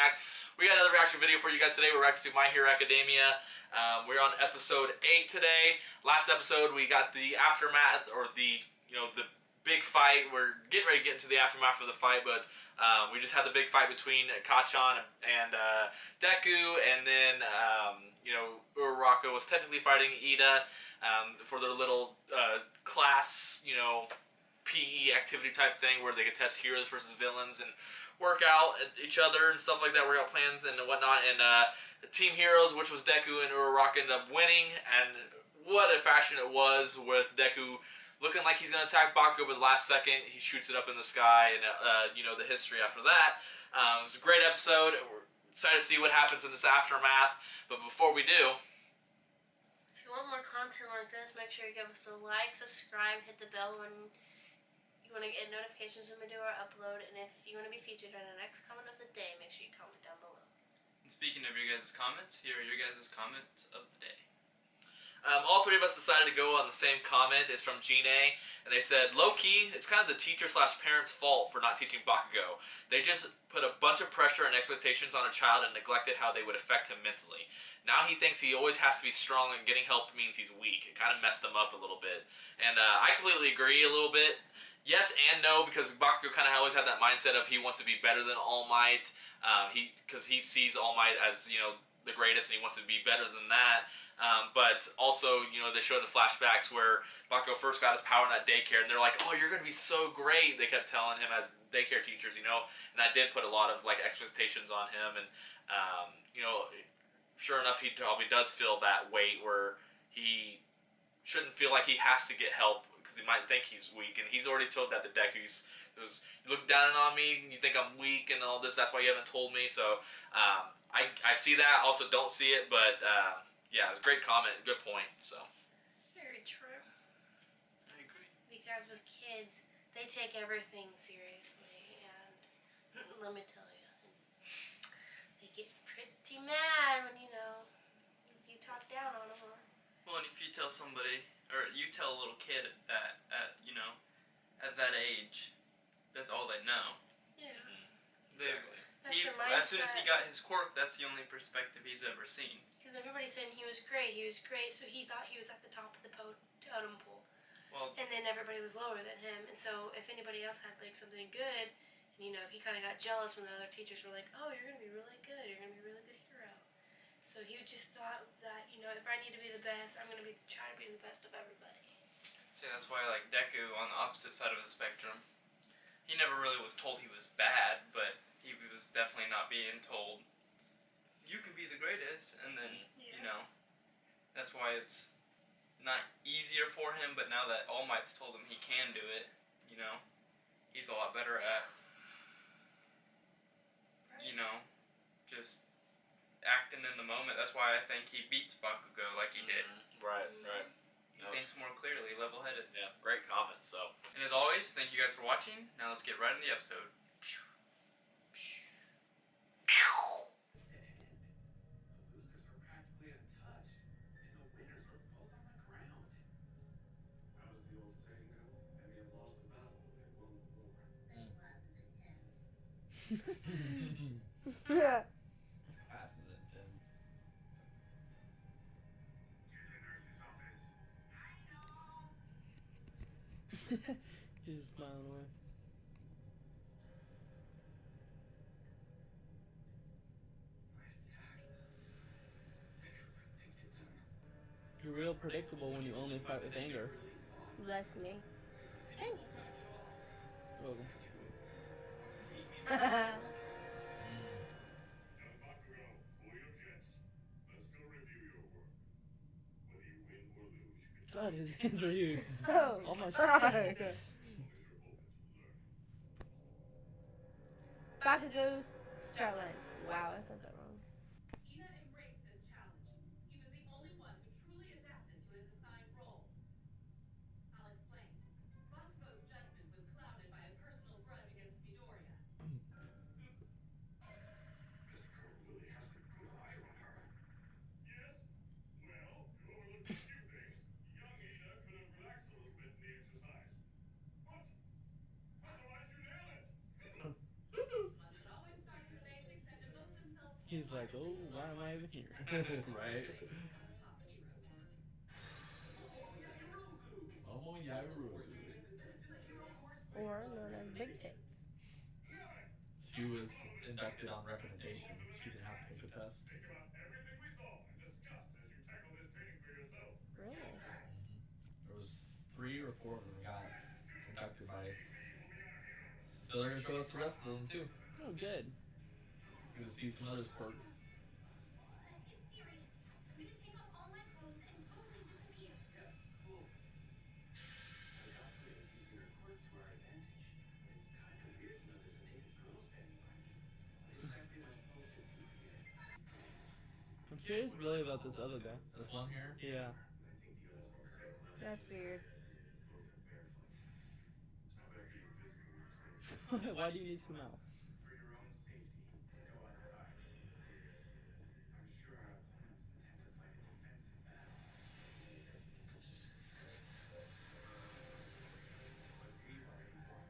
reacts. We got another reaction video for you guys today. We're reacting to My Hero Academia. We're on episode 8 today. Last episode we got the aftermath, or the big fight. We're getting ready to get into the aftermath of the fight, but we just had the big fight between Kacchan and Deku, and then Uraraka was technically fighting Ida for their little class, PE activity type thing where they could test heroes versus villains and work out at each other and stuff like that, work out plans and whatnot. And Team Heroes, which was Deku and Uraraka, ended up winning, and what a fashion it was, with Deku looking like he's going to attack Bakugo, but the last second he shoots it up in the sky, and the history after that. It was a great episode. We're excited to see what happens in this aftermath, but before we do, if you want more content like this, make sure you give us a like, subscribe, hit the bell when you want to get notifications when we do our upload, and if you want to be featured on the next comment of the day, make sure you comment down below. And speaking of your guys' comments, here are your guys' comments of the day. All three of us decided to go on the same comment. It's from Gene, and they said, low-key, it's kind of the teacher/parents' fault for not teaching Bakugo. They just put a bunch of pressure and expectations on a child and neglected how they would affect him mentally. Now he thinks he always has to be strong, and getting help means he's weak. It kind of messed him up a little bit. And I completely agree a little bit. Yes and no, because Bakugo kind of always had that mindset of he wants to be better than All Might. Because he sees All Might as, the greatest, and he wants to be better than that. But also, they showed the flashbacks where Bakugo first got his power in that daycare, and they're like, oh, you're going to be so great. They kept telling him as daycare teachers, and that did put a lot of, expectations on him. And, sure enough, he probably does feel that weight where he shouldn't feel like he has to get help, because he might think he's weak. And he's already told that to Deku. You look down on me, you think I'm weak and all this, that's why you haven't told me. So I see that, also don't see it, but yeah, it's a great comment, good point. So very true. I agree. Because with kids, they take everything seriously, and let me tell you, they get pretty mad when you talk down on them. Well, and if you tell somebody, or you tell a little kid that at that age, that's all they know. Yeah. As soon as he got his quirk, that's the only perspective he's ever seen. Because everybody's saying he was great, so he thought he was at the top of the totem pole. Well, and then everybody was lower than him, and so if anybody else had something good, and he kind of got jealous when the other teachers were like, oh, you're going to be really good, you're going to be a really good hero. So he just thought that, if I need to be the best, I'm going to try to be the best of everybody. See, that's why Deku on the opposite side of the spectrum, he never really was told he was bad, but he was definitely not being told, you can be the greatest, and then, that's why it's not easier for him, but now that All Might's told him he can do it, he's a lot better at, just acting in the moment. That's why I think he beats Bakugo like he did. Right. He thinks more clearly, level-headed. Yeah, great comment. So, and as always, thank you guys for watching. Now let's get right in the episode. Yeah. This class is intense. He's just smiling away. You're real predictable when you only fight with anger. Bless me. Thank you. Welcome. God, his hands are huge. Oh, Almost. sorry. Bakugo's Starlight. Wow, I said that wrong. Ina embraced this challenge. He was the only one who truly adapted to his assigned role. I'll explain. Bakugo's judgment was clouded by a personal grudge against Midoriya. This girl really has a good eye on her. Yes? Well, you overlooked a few things. Young Ina could have relaxed a little bit in the exercise. But otherwise you nailed it. One should always start with the basics and devote the He's like, oh, why am I even here? Right? Top hero. Momo Yaoyorozu. Or known as Big Tits. She was inducted on recommendation. She didn't have to take the test. Think about everything we saw and discussed as you tackle this training for yourself. Really? There was 3 or 4 of them got inducted by. So they're gonna show us the rest of them too. Oh, good. We're gonna see some others quirks. Let's get serious. I'm gonna take off all my clothes and totally disappear. I'm curious really about this other guy. This one here. Yeah. That's weird. Why do you need 2 mouths? For your own safety, go outside. I'm sure our opponents intend to fight a defensive battle. But we've already won.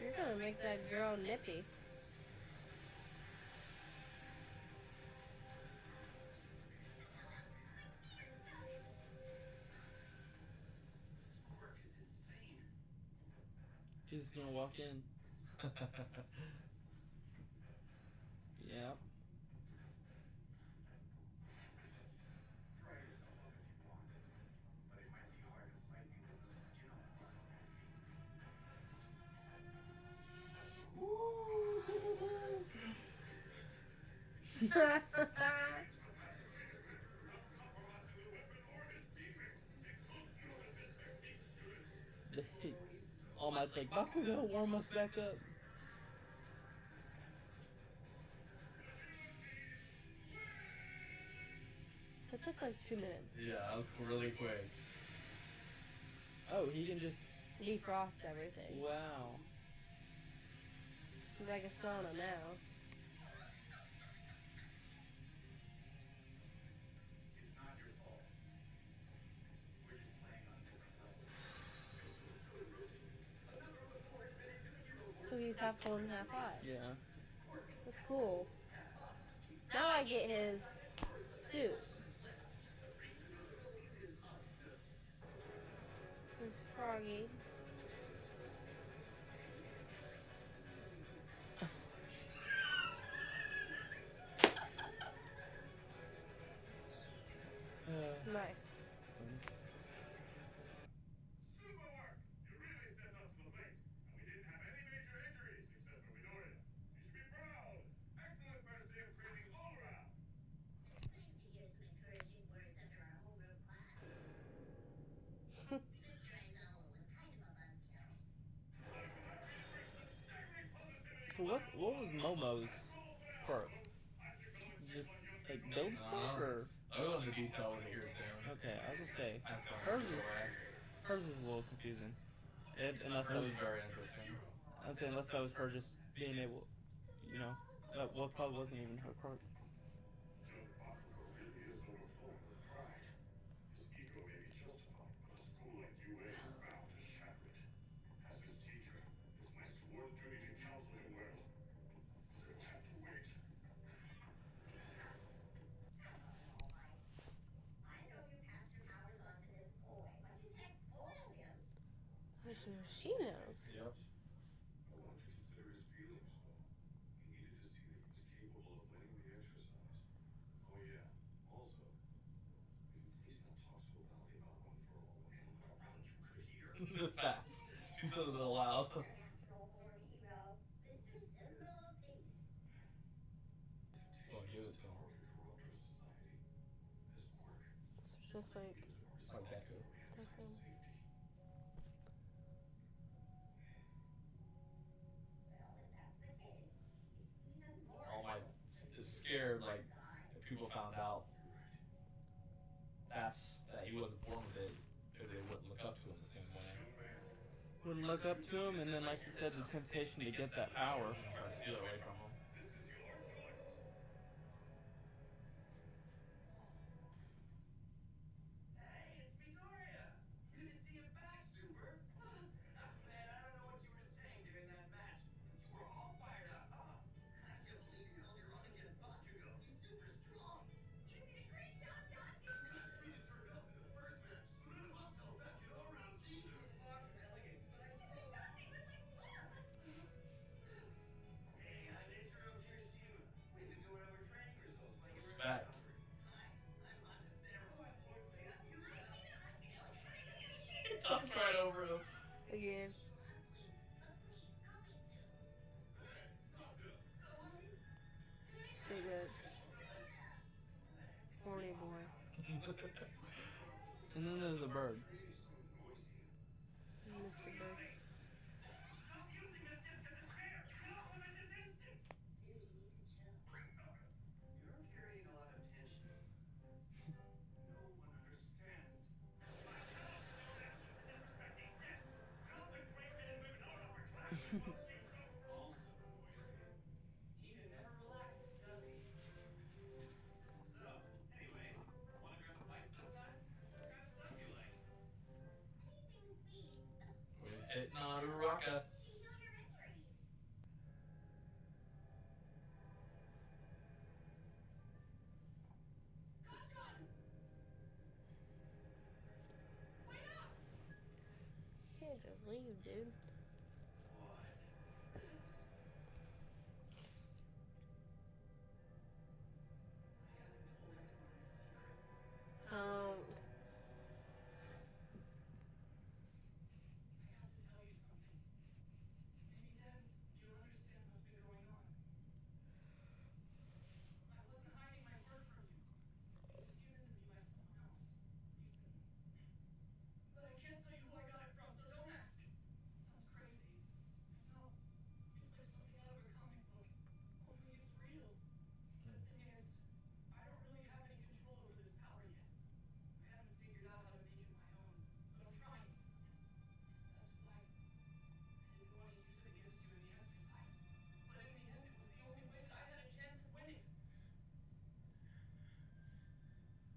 You're gonna make that girl nippy. Quirk is insane. He's just gonna walk in. Yeah. Try yourself up if you want, but it might be hard to fight me with the skin on the front of your All Might's like, Bakugo, warm us back up. That took like 2 minutes. Yeah, that was really quick. Oh, he can just. Defrost everything. Wow. He's like a sauna now. It's not your fault. We're just playing on different levels. So he's half cold and half hot. Yeah. That's cool. Now I get his suit. His froggy. Nice. Super work! You really stepped up to the plate, and we didn't have any major injuries except for Midoriya. You should be proud. Excellent first day of training all around. It's nice to hear some encouraging words after our homeroom class. Mr. Aizawa was kind of a buzzkill. So what was Momo's quirk? Just like build stuff or? I'll go into detail when you hear soon. Okay, I was gonna say That's the hers one. is a little confusing. Unless that Hers was is very interesting. I'd say unless that was her just being able, you know, that well probably wasn't even her quirk. Young Bakugo really is overflowing with pride. His ego may be justified, but a school like UA is bound to shatter it. As his teacher, it's my sworn duty to counsel him well. But he'll have to wait. I know you passed your powers on to this boy, but you can't spoil him. She knows. Yep. I wanted to consider his feelings, though. He needed to see that he was capable of winning the exercise. Oh, yeah. Also, will you please not talk so loudly about one for all when anyone around you could hear? Fast. She said it aloud. Your natural born hero, Mr. Symbol of Peace. So give it to him. Power can corrupt our society. This quirk So just like is more Like Deku. responsible for mankind's safety. Well, if that's the case, it's even more All Might is scared, like, if people found out that he wasn't born with it, if they wouldn't look up to him the same way. Young man, Wouldn't look up to him, and then like you said, the temptation to get that power. And try to steal it away from him. this is your choice. Hey, it's Midoriya! Good to see you back, Super! Man, I don't know what you were saying during that match, but you were Jumped right over him. Again. Big lips. Horny boy. And then there's a bird. Mr. Bird. Stop using that disc as a chair! Get off of it this instant! Dude, you need to chill. You're carrying a lot of tension. No one understands. My fellow student actions to disrespect these discs. All the great men and women all over classroom won't do so. Also, Boise. He never relaxes, does he? So, anyway, wanna grab a bite sometime? What kind of stuff you like? Anything sweet. With hitting on Uraka. She heal your injuries. Gotcha! Wait up! Can't just leave, dude. What? I haven't told anyone this secret. Um, I have to tell you something. Maybe then you'll understand what's been going on. I wasn't hiding my word from you. I was given to me by someone else recently. But I can't tell you who I got it from, so don't ask. Sounds crazy. No, it's like something out of a comic book. Only it's real. The thing is, I don't really have any control over this power yet. I haven't figured out how to make it my own, but I'm trying. That's why I didn't want to use it against you in the exercise. But in the end, it was the only way that I had a chance of winning.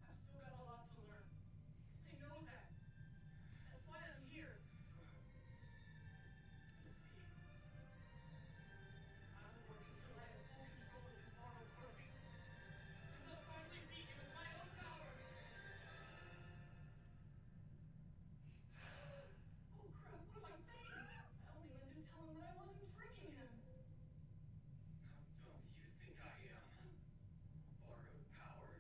I've still got a lot to learn. I know that. That's why I'm here. You see, I will work until I have full control of this moral quirk. And I'll finally beat you with my own power. Oh crap, what am I saying? I only meant to tell him that I wasn't tricking him. How dumb do you think I am? Borrowed power?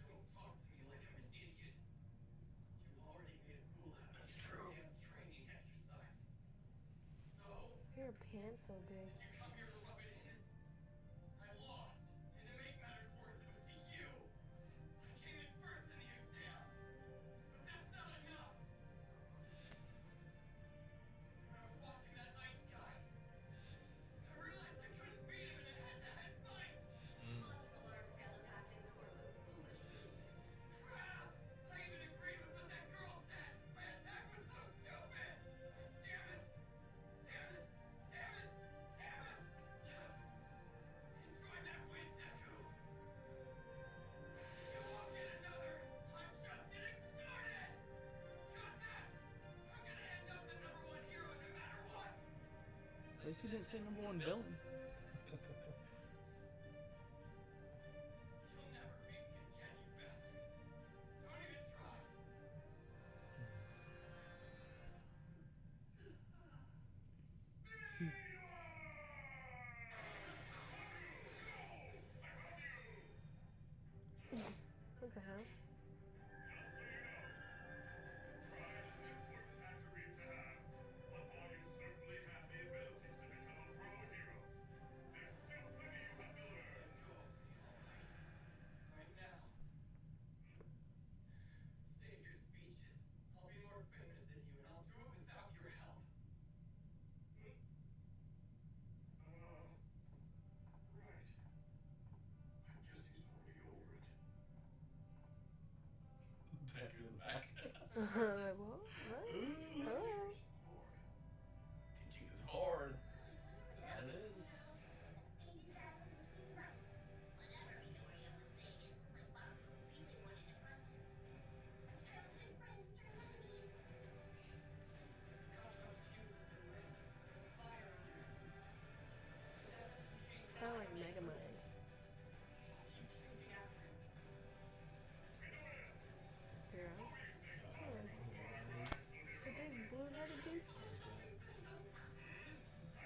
Don't talk to me like I'm an idiot. You already made a fool out of me in the damn training exercise. So, your pants so big. did you come here to rub it in? I lost, and to make matters worse, it was to you. I came in first in the exam, but that's not enough. When I was watching that ice guy, I realized I couldn't beat him in a head-to-head fight. Launching a large-scale attack indoors was foolish move. Crap! I even agreed with what that girl said. My attack was so stupid. Damn it! Damn it! Damn it! Damn it! Enjoy that win, Deku. You won't get another. I'm just getting started. Got that? I'm gonna end up the #1 hero no matter what. At least you didn't say number one villain. You'll never beat me again, you bastard. Don't even try. What the hell? Right now. Save your speeches. I'll be more famous than you, and I'll do it without your help. Right. I guess he's already over it. Deku in the back. Like, what? What? Hello? Teaching is hard. That it is. Maybe that was between rights. Whatever Midoriya was saying, it looked like Bakugo really wanted to punch him. Tails and friends turn enemies. Gotcha's fuse has been lit. There's a fire under it. It's kind of like Mega Mind. Keep chasing after him. Here, huh? The big blue-headed dude. Actually, I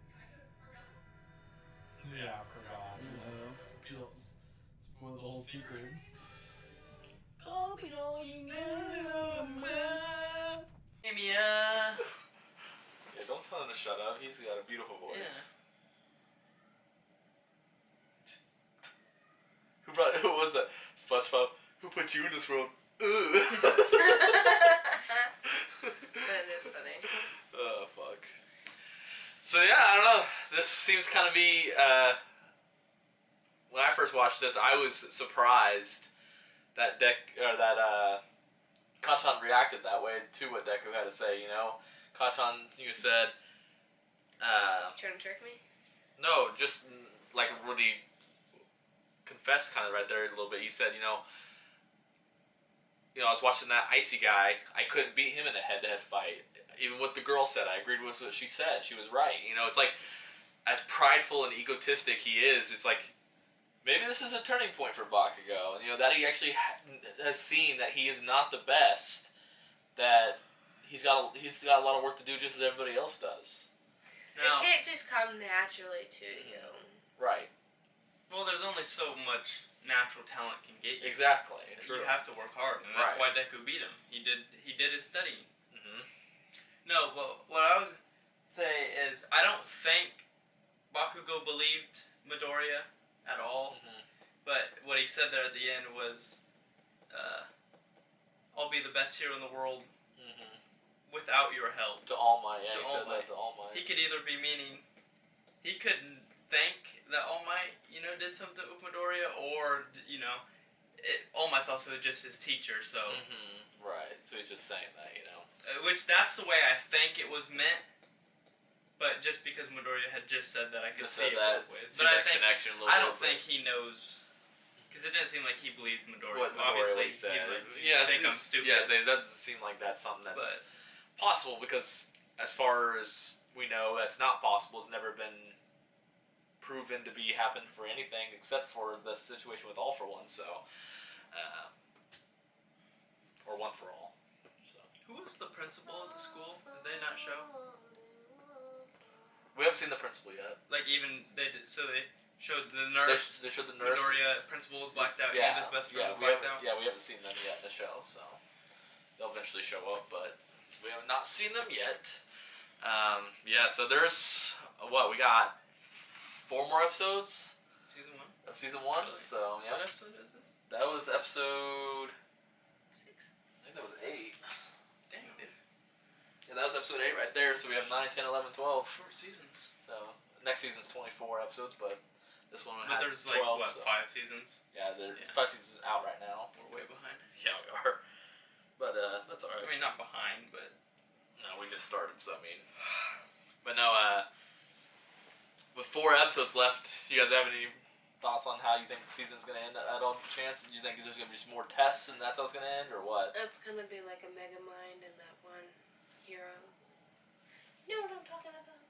kind of forgot. Yeah, I forgot. You know, spoil the whole secret. to shut up. He's got a beautiful voice. Yeah. Who was that? SpongeBob. Who put you in this world? That is funny. Oh, fuck. So yeah, I don't know. This seems kind of be. When I first watched this, I was surprised that Kanchan reacted that way to what Deku had to say. You know, Kanchan, you said. Trying to trick me? No, just like really confessed kind of right there a little bit. You said, you know, I was watching that icy guy. I couldn't beat him in a head-to-head fight. Even what the girl said, I agreed with what she said. She was right. You know, it's like as prideful and egotistic he is, it's like maybe this is a turning point for Bakugo. You know, that he actually has seen that he is not the best. That he's got a lot of work to do, just as everybody else does. Now, it can't just come naturally to you. Right. well, there's only so much natural talent can get you. Exactly. You have to work hard, and that's Right. why Deku beat him. He did his studying. Mm-hmm. No, but what I was say is I don't think Bakugo believed Midoriya at all. Mm-hmm. But what he said there at the end was, "I'll be the best hero in the world Mm-hmm. without your help." To All Might, yeah, To he All said Might. that to All Might. He could either be meaning he couldn't think that All Might, did something with Midoriya, or All Might's also just his teacher, so Mm-hmm. Right. So he's just saying that, you know. which that's the way I think it was meant. But just because Midoriya had just said that, I could Just see said it that. both ways. See But that connection a little I bit. don't think he knows, because it didn't seem like he believed Midoriya. What Midoriya Obviously, said. he was like, Yeah, "You think I'm stupid?" Yeah, it doesn't seem like that's something that's But possible, because as far as we know, that's not possible. It's never been proven to be happened for anything except for the situation with All for One. So, or One for All. So who was the principal of the school? Did they not show? we haven't seen the principal yet. Like even they did, so they showed the nurse. They showed the nurse. Midoriya principal was blacked out. Yeah, And his best friend was we blacked haven't, out. yeah, we haven't seen them yet in the show, so they'll eventually show up, but we have not seen them yet. Yeah, so there's what we got 4 more episodes Season 1. of season 1. Really? So yeah, What episode is this? that was episode 6. I think that was 8. Dang, dude. Yeah, that was episode 8 right there. So we have 9, 10, 11, 12. Short seasons. So next season's 24 episodes, but this one But had there's 12. like what, so 5 seasons? yeah, the Yeah. 5 seasons out right now. We're way behind. Yeah, we are. But that's alright. I mean, not behind, but No, we just started, so I mean. But no, with 4 episodes left, you guys have any thoughts on how you think the season's going to end at all chance? Do you think there's going to be just more tests and that's how it's going to end, or what? It's gonna be like a Mega Mind and that one hero. You know what I'm talking about?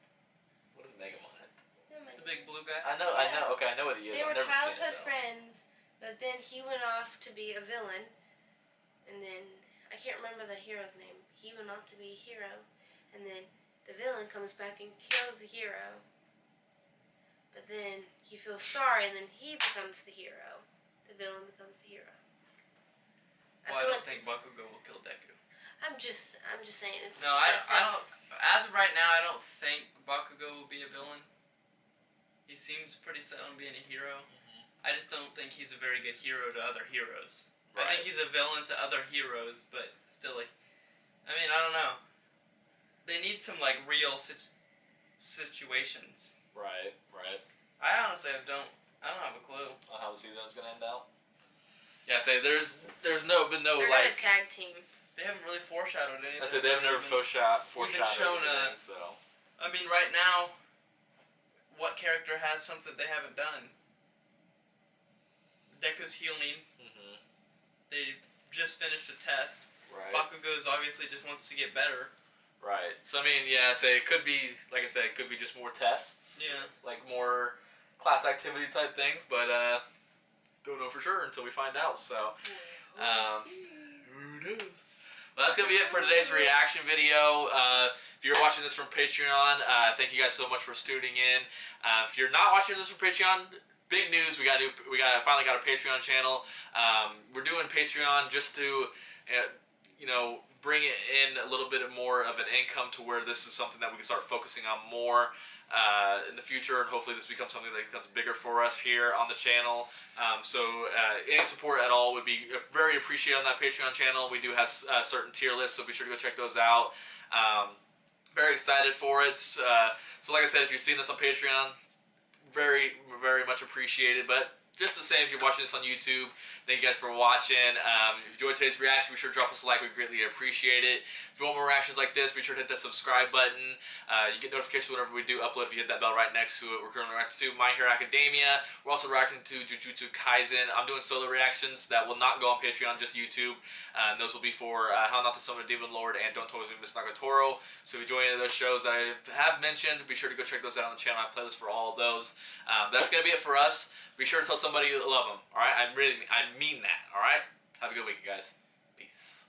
What is Megamind? the big blue guy. I know, okay, I know what he is. They I've were never seen it, childhood though. friends, but then he went off to be a villain, and then I can't remember the hero's name. He went off to be a hero, and then the villain comes back and kills the hero. But then he feels sorry, and then he becomes the hero. The villain becomes the hero. Well, I feel don't like think it's- Bakugo will kill Deku. I'm just saying it's. No, I don't. As of right now, I don't think Bakugo will be a villain. He seems pretty set on being a hero. I just don't think he's a very good hero to other heroes. I think he's a villain to other heroes, but still, I mean, I don't know. They need some like real situations. Right. I honestly don't have a clue. On how the season's gonna end out. Yeah, say there's been no They're like. gonna tag team. They haven't really foreshadowed anything. I said they have never foreshadowed shown anything, so. I mean, right now, what character has something they haven't done? Deku's healing. Mm-hmm. They just finished a test. Right. Bakugo's obviously just wants to get better. Right. So I mean, yeah, say it could be, like I said, it could be just more tests. Yeah. Like more class activity type things, but don't know for sure until we find out. So. Who knows? Well, that's gonna be it for today's reaction video. If you're watching this from Patreon, thank you guys so much for tuning in. If you're not watching this from Patreon, big news! We finally got a Patreon channel. We're doing Patreon just to, bring it in a little bit more of an income to where this is something that we can start focusing on more in the future, and hopefully this becomes something that becomes bigger for us here on the channel. So any support at all would be very appreciated on that Patreon channel. We do have certain tier lists, so be sure to go check those out. Very excited for it. So like I said, if you've seen this on Patreon, very, very much appreciated. But just the same, if you're watching this on YouTube, thank you guys for watching. If you enjoyed today's reaction, be sure to drop us a like. We greatly appreciate it. If you want more reactions like this, be sure to hit that subscribe button. You get notifications whenever we do upload if you hit that bell right next to it. We're currently reacting to My Hero Academia. We're also reacting to Jujutsu Kaisen. I'm doing solo reactions that will not go on Patreon, just YouTube. Those will be for How Not to Summon a Demon Lord and Don't Totally Miss Nagatoro. So if you enjoy any of those shows that I have mentioned, be sure to go check those out on the channel. I have playlists for all of those. That's going to be it for us. Be sure to tell somebody you love them, alright? I mean that, alright? Have a good week, guys. Peace.